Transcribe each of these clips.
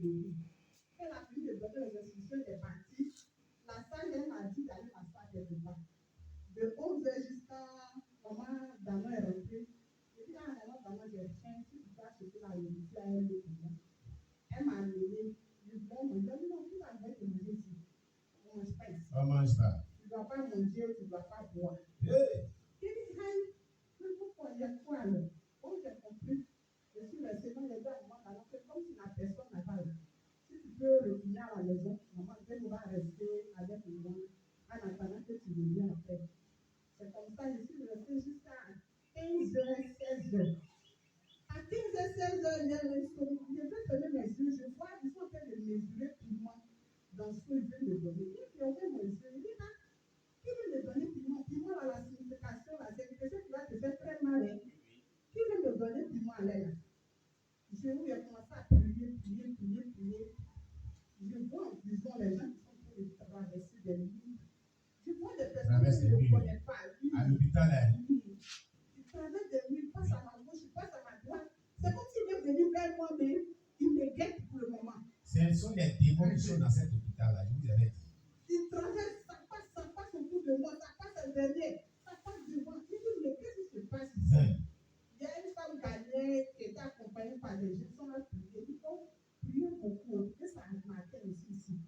bébé. Elle a fini de donner les instructions, elle est partie. La sage, elle m'a dit d'aller m'asseoir quelque part. De 11h jusqu'à maman Dano est rentrée. Je dis à maman Dano, j'ai faim, si tu peux acheter la nourriture à elle pour moi. Elle m'a amené. Je dis, bon, je dis, non, tu vas venir te manger ici. On ne mange pas ici. On mange pas. Tu ne dois pas manger, tu ne dois pas boire. Hey. Il dit, hey, mais pourquoi il y a quoi alors? Bon, j'ai compris. Je suis resté dans les gars, maman Dano, c'est comme si la personne n'a pas eu. Si tu peux retourner à la maison, maman, elle va rester avec moi en attendant que tu reviennes après. C'est comme ça, je suis restée jusqu'à 15h, 16h. À 15h, 16h, je vais fermer mes yeux, je vois, ils sont en train de mesurer piment dans ce qu'ils veulent me donner. Ils ferment mes yeux, ils disent, ah, qui veut me donner piment? Piment, la signification, c'est quelque chose qui va te faire très mal. Hein? Qui veut me donner piment à l'air? Je vous ai commencé à prier. Je vois en prison les gens qui sont en train de traverser des lignes. Je vois des personnes qui ne connaissent pas. À l'hôpital, ils traversent des lignes, passe à ma gauche, passe à ma droite. C'est comme s'il est venu vers moi, mais il me guette pour le moment. Ce sont des démons qui sont dans cet hôpital-là, je vous avais dit. Ils traversent, ça passe autour de moi, ça passe derrière, ça passe devant. Je dis, mais qu'est-ce qui se passe ici? Il y a une femme ghanéenne qui était accompagnée par des gens qui sont là prier. Il faut prier beaucoup, que ça m'attend aussi ici.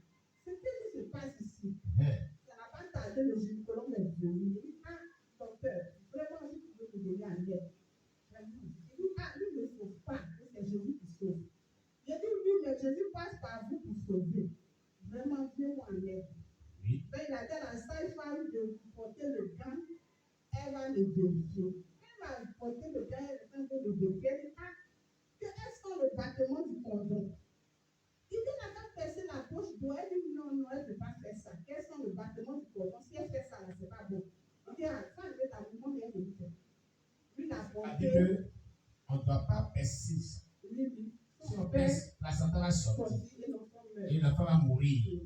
C'est qu'est-ce qui se passe ici? Ça n'a pas tardé, le gynécologue est venu. Il dit, ah, docteur, vraiment, si tu veux me donner en l'aide. Il dit, ah, lui ne sauve pas, c'est Jésus qui sauve. J'ai dit, oui, mais Jésus passe par vous pour sauver. Vraiment, viens-moi en aide. Oui. Mais il a dit à la sage-femme de porter le gant, elle va le vérifier. Elle va porter le gant, elle va le vérifier. Elle dit, ah, est-ce qu'on le battement du cordon? Il dit, elle a percé la poche d'eau. Elle dit, non, elle ne peut pas faire ça. Quels sont le battement du cordon? Si elle fait ça, là, c'est pas bon. Il dit, ah, ça, je vais t'avouer, mais elle veut faire. Lui, il a porté. On ne doit pas percer. Oui. Si on perce, la santé va sortir. Et l'enfant va mourir.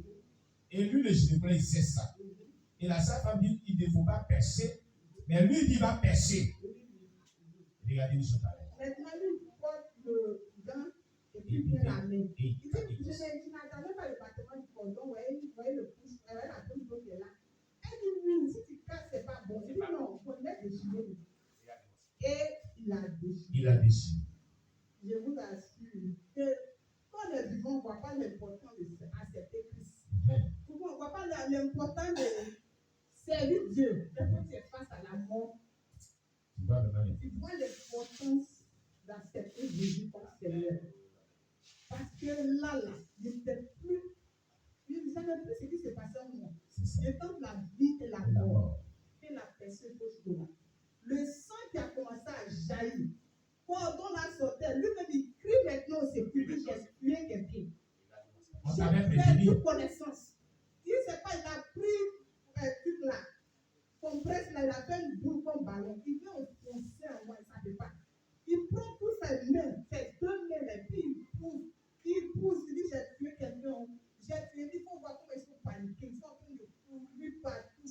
Et lui, le gynécologue, il sait ça. Et la sage-femme dit, il ne faut pas percer. Mais lui, il dit, il va percer. Regardez les choses à l'air. Maintenant, lui, il porte le gant et puis il vient la main. Il dit, je n'attendais pas le battement du cordon. Vous voyez le pouce, vous voyez la pouce d'eau qui est là. Elle dit, oui, si tu casses, c'est pas bon. Il dit, non, il faut le mettre déchiré. Et il a déchiré. Il a déchiré. Je vous assure que quand les vivants, on ne voit pas l'important d'accepter Christ. On ne voit pas l'important de servir Dieu. Quand tu es face à la mort, tu vois l'importance d'accepter Jésus comme Seigneur. Parce que là, je ne sais plus ce qui s'est passé en moi. Je tente la vie et la mort. Et la personne gauche de là. Le sang qui a commencé à jaillir. Cordon là sortait. Lui-même, il crie maintenant au sécurité. J'ai tué quelqu'un. J'ai perdu connaissance. Il ne sait pas, il a pris un truc là. Compresse là, il a fait une boule comme ballon. Il vient enfoncer en moi, ça ne fait pas. Il prend pour ses mains, ses deux mains, et puis il pousse, il dit j'ai tué quelqu'un. J'ai tué, il faut voir comment ils sont paniqués. Ils sont en train de courir partout.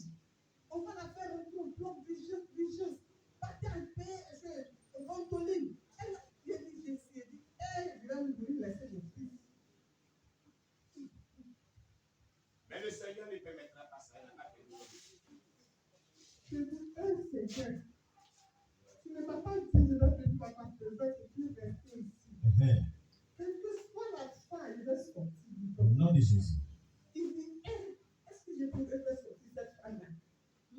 On va la faire un tour, bloc, vigence. Partez en paix, ventoline. Il dit, j'ai dit, je vais mourir, laisser mon fils. Mais le Seigneur ne permettra pas ça. Je dis, Seigneur, tu ne m'as pas dit, je vais venir par ta présence et puis rester ici. Quelle que soit la fin, il va sortir. Au nom de Jésus. Il dit, est-ce que je pourrais faire sortir cette femme-là?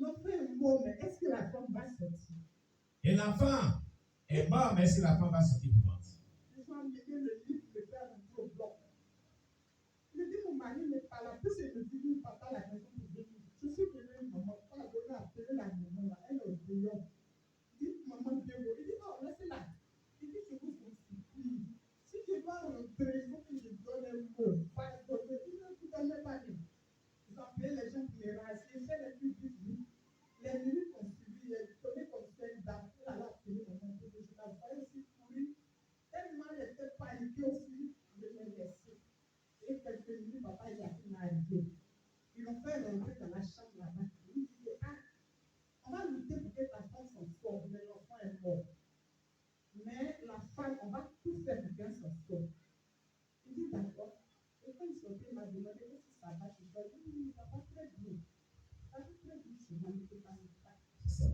L'enfant est mort, mais est-ce que la femme va sortir? Et l'enfant est mort, mais est-ce que la femme va sortir vivante? Ils ont amené le livre, le père rentrer au bloc. Il dit, mon mari n'est pas là. Puis c'est le dit, papa, la maison pour venir. Je suis venue, maman, pas donner appeler la maman là. Elle est au dehors. Il dit, maman, viens voir. Il dit, oh, laissez-la. Il dit, je vous supplie. Si je dois rentrer, il faut que je donne un mot. Pardonnez. Il ne vous donne pas rien. Ils ont appelé les gens pour les raser. J'ai les plus vite. Les minutes ont suivi. Les données comme celle d'après la appelé maman. Je la voyais aussi courir. Tellement elle était paniquée aussi. Je l'ai laissée. Et quelques minutes, papa, il a arrivé. Ils l'ont fait sorti, il m'a demandé si ça va. Je lui ai dit, oui, ça va très bien. Ça va très bien chez moi, mais c'est pas ça. C'est ça.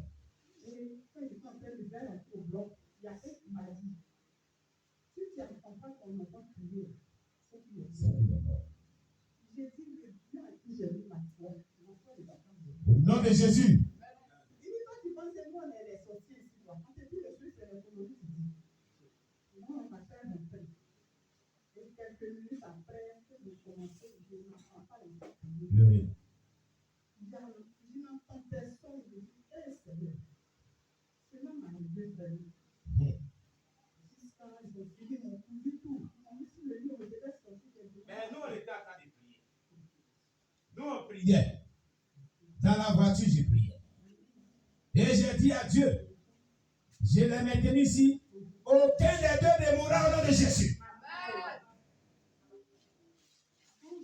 Et quand j'étais en train de faire un peu au bloc, il y a un qui m'a dit, si tu n'entends pas ton enfant crier, c'est qu'il est mort. J'ai dit, le Dieu à qui j'ai mis ma foi, l'enfant ne va pas mourir. Au nom de Jésus. Il dit, toi, tu penses que nous, on est sortis ici, quoi. On te dit, le Dieu, c'est l'économie qui dit. Moi, on m'a fait un peu. Et quelques minutes après, que j'ai commencé, je n'entends pas l'enfant crier. Gloria. Je n'entends personne. Je dis, eh, Seigneur. Cela m'a arrivé vraiment. Jusqu'à là, ils ont fini mon coup du tout. On me dit, le lit, on devait sortir quelque chose. Mais nous, on était en train de prier. Nous, on priait. Dans la voiture, j'ai prié. Et j'ai dit à Dieu, je l'ai maintenu ici. Aucun des deux ne mourra au nom de Jésus.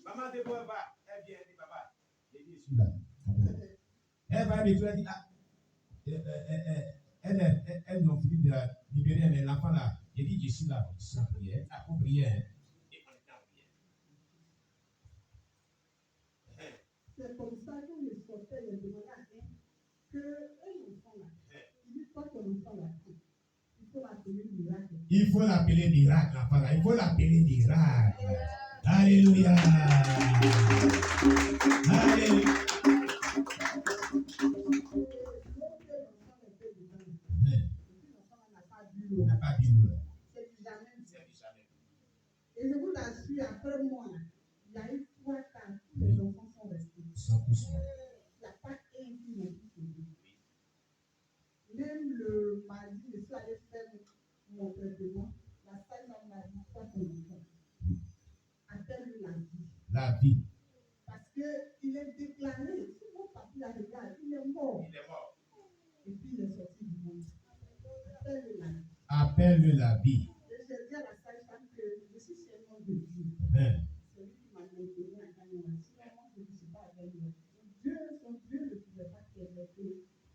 Maman de Bois va. Elle vient, elle dit, papa, j'ai dit, je suis là. Elle va me dire, ah, elles n'ont fini de la libérer, mais l'enfant là, il dit, je suis là, je suis en prière. Ah, pour prier, hein. Et on est en prière. C'est comme ça que je sortais, je demandais à elle qu'un enfant là, il dit, toi, ton enfant là, il faut l'appeler miracle. Il faut l'appeler miracle, l'enfant là. Il faut l'appeler miracle. Alléluia. Alléluia. On n'a pas dit nous. C'est du jamais. Et je vous assure, après moi, il y a eu 3 cas, tous les enfants sont restés. 100%. Il n'y a pas un qui n'a pu sauver. Même le mardi, je suis allé faire mon traitement. La salle m'a dit, toi, ton enfant, appelle la vie. La vie. Parce qu'il est déclaré, si mon papier la regarde, il est mort. Il est mort. Et puis il est sorti du monde. Appelle la vie. Appelle la vie. Et j'ai dit à la sage-femme que je suis seulement de Dieu. Amen. C'est lui qui m'a maintenu à Kanyama. Sinon, moi, je ne suis pas avec lui. Son Dieu ne pouvait pas permettre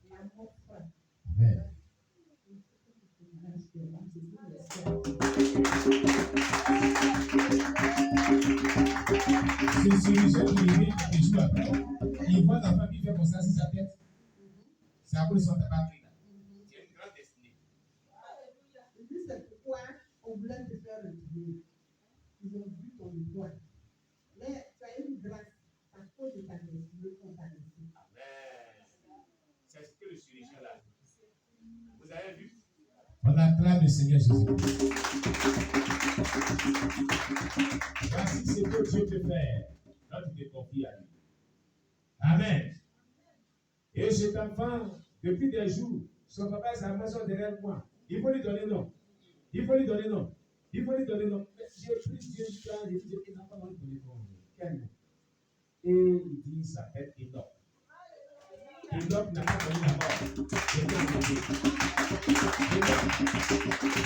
la mort frappe. Amen. C'est celui qui vit des jours après. Il voit la famille faire comme ça sur sa tête. C'est à cause de son tabac. C'est une grande destinée. Et puis c'est pourquoi on voulait te faire retirer. Ils ont vu ton étoile. Mais tu as une grâce à cause de ta destinée qu'on t'a laissé. Amen. C'est ce que le chirurgien a dit. Vous avez vu? On acclame le Seigneur Jésus. Voici ce que Dieu peut faire quand tu te confies à lui. Amen. Et cet enfant, depuis des jours, son papa et sa maman sont derrière moi. Il faut lui donner nom. Il faut lui donner nom. Il faut lui donner nom. J'ai pris Dieu quand j'ai dit que l'enfant va lui donner nom. Quel nom? Et il dit, il s'appelle Enoch. Enoch n'a pas connu la mort.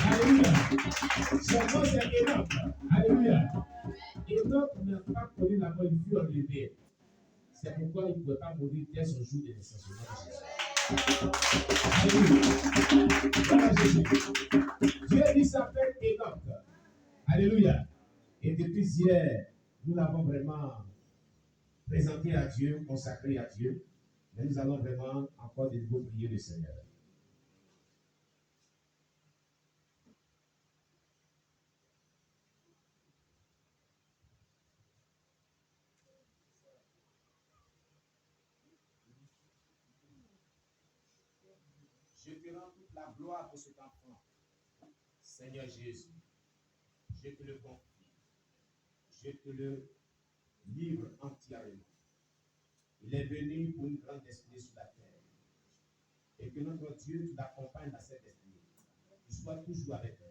Alléluia. Son nom c'est Enoch. Alléluia. Enoch n'a pas connu la mort, il fut enlevé. C'est pourquoi il ne pouvait pas mourir dès son jour de naissance. Alléluia. Voilà Jésus. Dieu dit s'appelle Enoch. Alléluia. Et depuis hier, nous l'avons vraiment présenté à Dieu, consacré à Dieu. Mais nous allons vraiment encore de nouveau prier le Seigneur. Je te rends toute la gloire pour cet enfant. Seigneur Jésus, je te le confie. Je te le livre entièrement. Il est venu pour une grande destinée sur la terre. Et que notre Dieu, tu l'accompagnes dans cette destinée. Tu sois toujours avec lui.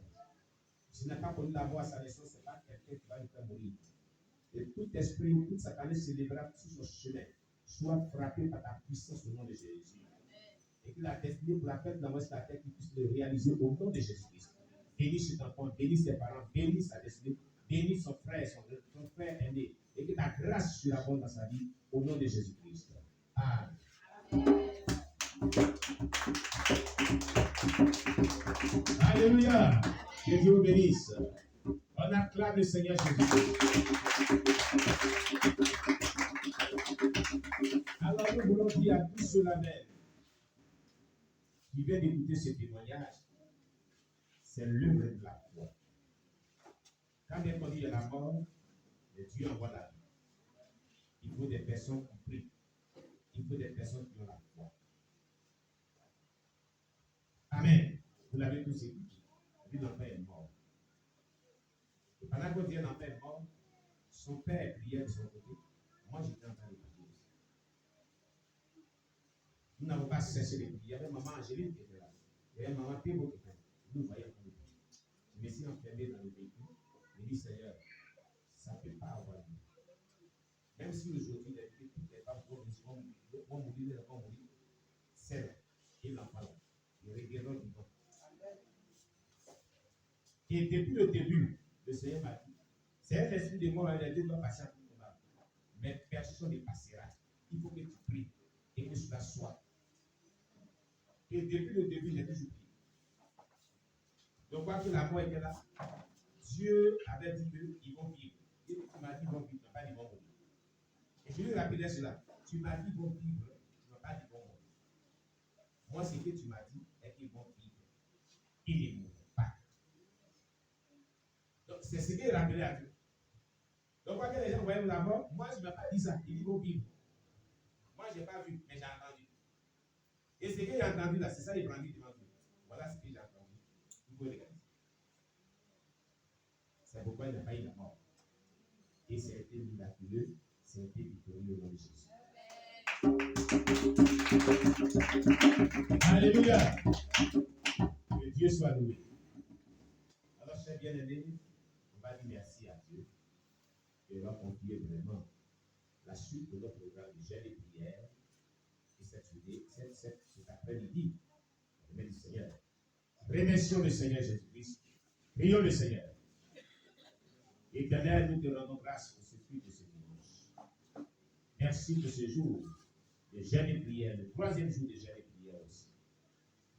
S'il n'a pas connu la mort à sa naissance, ce n'est pas quelqu'un qui va lui faire mourir. Et tout esprit, toute satané célébrable sur son chemin, soit frappé par ta puissance au nom de Jésus. Et que la destinée pour laquelle tu envoies sur la terre, qu'il puisse le réaliser au nom de Jésus-Christ. Bénis cet enfant, bénis ses parents, bénis sa destinée, bénis son frère, son frère aîné. Et que ta grâce surabonde dans sa vie au nom de Jésus-Christ. Amen. Alléluia. Que Dieu vous bénisse. On a Acclame le Seigneur Jésus. Alors nous voulons dire à tous ceux-là même qui viennent d'écouter ce témoignage, c'est l'œuvre de la foi. Quand bien qu'on dit de la mort, Dieu envoie la vie. Il faut des personnes qui prient. Il faut des personnes qui ont la foi. Amen. Vous l'avez tous écouté. Lui, l'enfant est mort. Et pendant que Dieu l'enfant est mort, son père priait de son côté. Moi, j'étais en train de prier aussi. Nous n'avons pas cessé de prier. Il y avait maman Angélique qui était là. Il y avait maman Théo qui était là. Nous voyons comme prier. Je me suis enfermé dans le véhicule. Je dis, Seigneur, ça ne peut pas avoir lieu. Même si aujourd'hui, toutes les femmes vont mourir, c'est là. Et l'enfant là. Le regardons du vent. Et depuis le début, le Seigneur m'a dit, c'est un esprit de mort, il doit passer à tout le monde. Mais personne ne passera. Il faut que tu pries et que cela soit. Et depuis le début, j'ai toujours prié. Donc, quoi que la mort était là, Dieu avait dit qu'ils vont vivre. Et tu m'as dit qu'ils vont vivre, tu n'as pas dit qu'ils vont mourir. Et je lui rappelais cela. Tu m'as dit qu'ils vont vivre, tu n'as pas dit qu'ils vont mourir. Moi, ce que tu m'as dit est qu'ils vont vivre. Ils ne mourront pas. Donc, c'est ce qu'il rappelait à Dieu. Donc, quand les gens voyaient la mort, moi, je ne m'ai pas dit ça. Ils vont vivre. Moi, je n'ai pas vu, mais j'ai entendu. Et ce que j'ai entendu là, c'est ça, il prend devant Dieu. Voilà ce que j'ai entendu. Vous pouvez regarder. C'est pourquoi il n'a pas eu la mort. Et c'est été miraculeux, c'est été victorieux au nom de Jésus. Alléluia. Que Dieu soit loué. Alors, chers bien-aimés, on va dire merci à Dieu. Et on va confier vraiment la suite de notre programme de jeûne et prière. Et cet après-midi, au nom du Seigneur. Remercions le Seigneur Jésus-Christ. Prions le Seigneur. Éternel, nous te rendons grâce pour ce culte de ce dimanche. Merci de ce jour de jeûne et prière, le troisième jour de jeûne et prière aussi.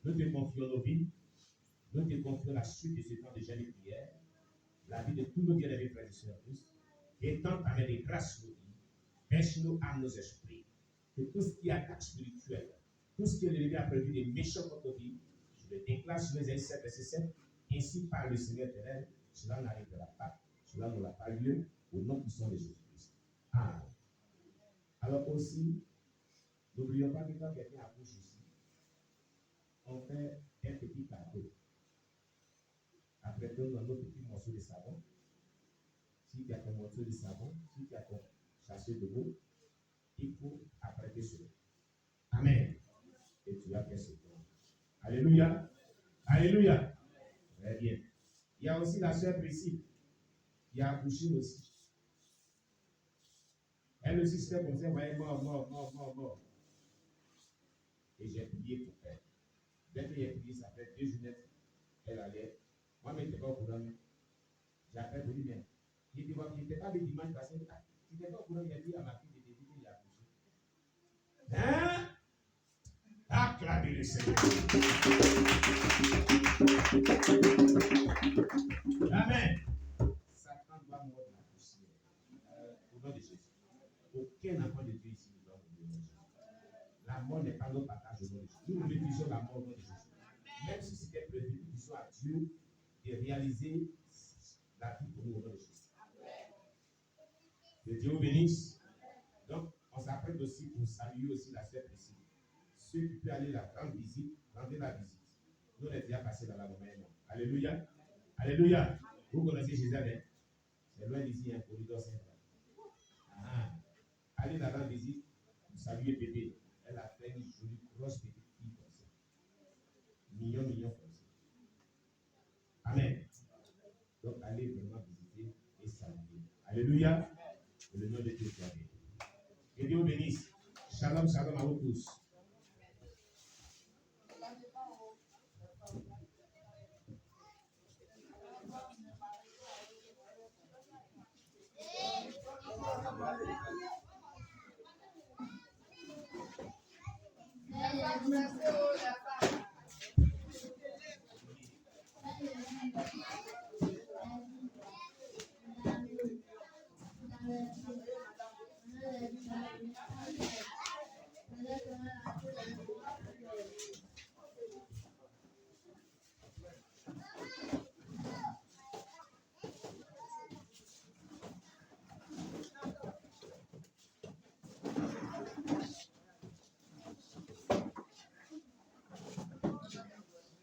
Nous te confions nos vies. Nous te confions la suite de ce temps de jeûne et prière, la vie de tous nos bien-aimés frères et sœurs tous. Étant ta main de grâce sur nos vies, pêche nos âmes, nos esprits. Que tout ce qui est attaque spirituelle, tout ce qui est l'ennemi a prévu des méchants contre nos vies, je le déclare sur les 7 verset 7, ainsi par le Seigneur éternel, cela n'arrivera pas, cela n'aura pas lieu, au nom puissant de Jésus-Christ. Amen. Alors aussi, n'oublions pas que quand quelqu'un accouche ici, on fait un petit cadeau. Après, donne dans nos petits morceaux de savon. Si tu as ton morceau de savon, si tu as ton chasseur de mots, il faut apprêter cela. Amen. Et tu vas faire ce temps. Alléluia. Alléluia. Très bien. Il y a aussi la sœur Priscille qui a accouché aussi. Elle aussi se fait comme ça, voyez, mort. Et j'ai prié pour elle. Dès que j'ai prié, ça fait 2 journées, elle allait. Moi, je n'étais pas au courant. J'ai appelé pour lui, mais il n'était pas le dimanche passé. Tu n'étais pas au courant, il a dit à ma fille de début qu'il a accouché. Hein? Acclamez le Seigneur. Amen. Satan doit mordre la poussière. Au nom de Jésus. Aucun enfant de Dieu ici ne doit mourir au nom de Jésus. La mort n'est pas notre partage au nom de Jésus. Nous refusons la mort au nom de Jésus. Même si c'était prévu, nous disons à Dieu de réaliser la vie pour nous au nom de Jésus. Que Dieu vous bénisse. Donc, on s'apprête aussi pour saluer aussi la sœur Priscille. Ceux qui peuvent aller la rendre visite, rendez la visite. Nous, on est déjà passé dans la domaine. Alléluia. Alléluia. Vous connaissez Jérusalem. C'est loin d'ici, un corridor central. Allez la rendre visite, vous saluez bébé. Elle a fait une jolie grosse petite fille comme ça. Millions comme ça. Amen. Donc, allez vraiment visiter et saluer. Alléluia. Que le nom de Dieu soit béni. Que Dieu vous bénisse. Shalom, shalom à vous tous. Merci.